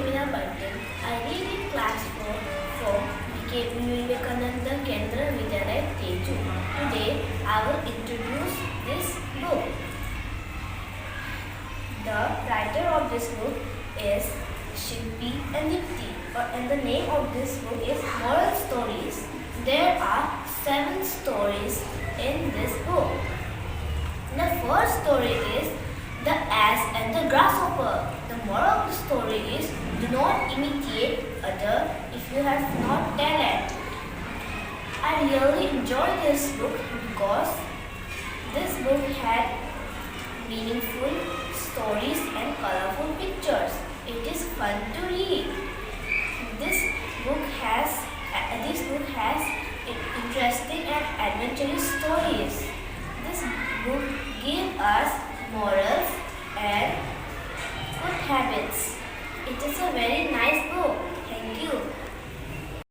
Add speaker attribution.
Speaker 1: Kenbina Pertin. I read in class 4 from Vivekananda, Kendra, Tezu. Today I will introduce this book. The writer of this book is Shilpi and Dipti, and the name of this book is Moral Stories. There are 7 stories in this book. The first story is The Ass and the Grasshopper. The moral of the story is, do not imitate others if you have not talent. I really enjoyed this book because this book had meaningful stories and colorful pictures. It is fun to read. This book has interesting and adventurous stories. This book gives us morals and good habits. It is a very nice book. Thank you.